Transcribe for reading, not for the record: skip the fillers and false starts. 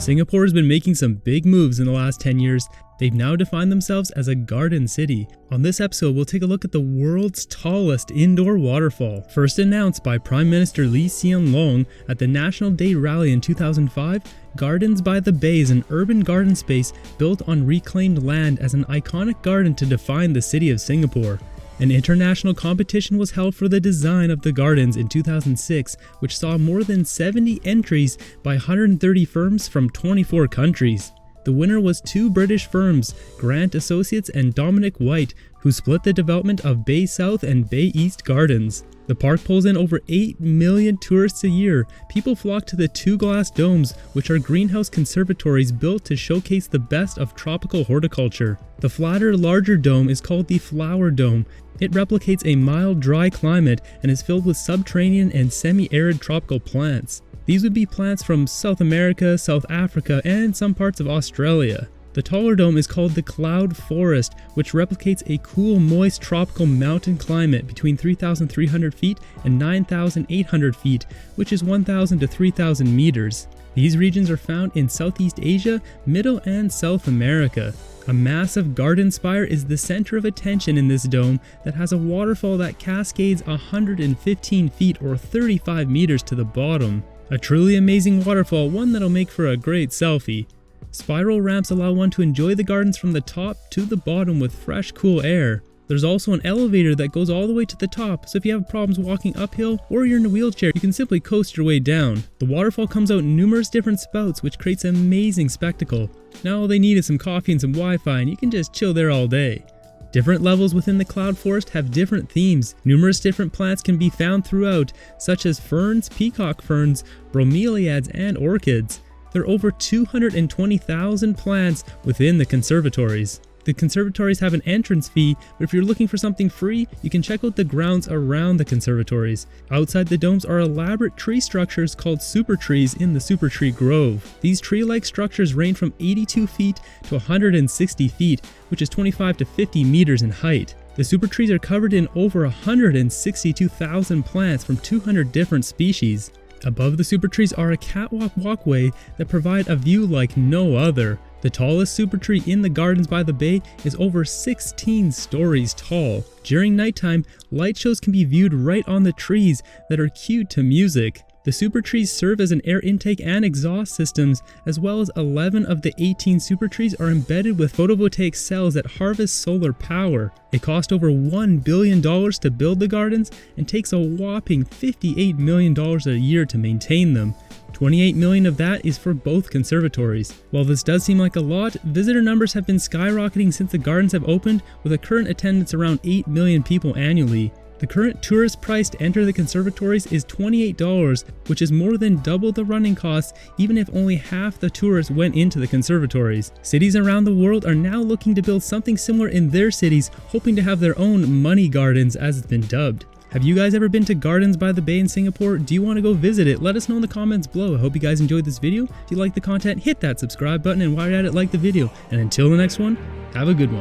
Singapore has been making some big moves in the last 10 years. They've now defined themselves as a garden city. On this episode, we'll take a look at the world's tallest indoor waterfall. First announced by Prime Minister Hsien Loong at the National Day rally in 2005, Gardens by the Bay is an urban garden space built on reclaimed land as an iconic garden to define the city of Singapore. An international competition was held for the design of the gardens in 2006, which saw more than 70 entries by 130 firms from 24 countries. The winner was two British firms, Associates and Dominic White, who split the development of Bay South and Bay East gardens. The park pulls in over 8 million tourists a year. People flock to the two glass domes, which are greenhouse conservatories built to showcase the best of tropical horticulture. The flatter, larger dome is called the Flower Dome. It replicates a mild, dry climate and is filled with subterranean and semi-arid tropical plants. These would be plants from South America, South Africa, and some parts of Australia. The taller dome is called the Cloud Forest, which replicates a cool, moist tropical mountain climate between 3,300 feet and 9,800 feet, which is 1,000 to 3,000 meters. These regions are found in Southeast Asia, Middle and South America. A massive garden spire is the center of attention in this dome that has a waterfall that cascades 115 feet or 35 meters to the bottom. A truly amazing waterfall, one that'll make for a great selfie. Spiral ramps allow one to enjoy the gardens from the top to the bottom with fresh, cool air. There's also an elevator that goes all the way to the top, so if you have problems walking uphill or you're in a wheelchair, you can simply coast your way down. The waterfall comes out in numerous different spouts, which creates an amazing spectacle. Now all they need is some coffee and some Wi-Fi, and you can just chill there all day. Different levels within the Cloud Forest have different themes. Numerous different plants can be found throughout, such as ferns, peacock ferns, bromeliads, and orchids. There are over 220,000 plants within the conservatories. The conservatories have an entrance fee, but if you're looking for something free, you can check out the grounds around the conservatories. Outside the domes are elaborate tree structures called super trees in the super tree grove. These tree-like structures range from 82 feet to 160 feet, which is 25 to 50 meters in height. The super trees are covered in over 162,000 plants from 200 different species. Above the super trees are a catwalk walkway that provide a view like no other. The tallest super tree in the Gardens by the Bay is over 16 stories tall. During nighttime, light shows can be viewed right on the trees that are cued to music. The super trees serve as an air intake and exhaust systems, as well as 11 of the 18 super trees are embedded with photovoltaic cells that harvest solar power. It cost over $1 billion to build the gardens and takes a whopping $58 million a year to maintain them. $28 million of that is for both conservatories. While this does seem like a lot, visitor numbers have been skyrocketing since the gardens have opened, with a current attendance around 8 million people annually. The current tourist price to enter the conservatories is $28, which is more than double the running costs even if only half the tourists went into the conservatories. Cities around the world are now looking to build something similar in their cities, hoping to have their own money gardens, as it's been dubbed. Have you guys ever been to Gardens by the Bay in Singapore? Do you want to go visit it? Let us know in the comments below. I hope you guys enjoyed this video. If you like the content, hit that subscribe button, and while you're at it, like the video. And until the next one, have a good one.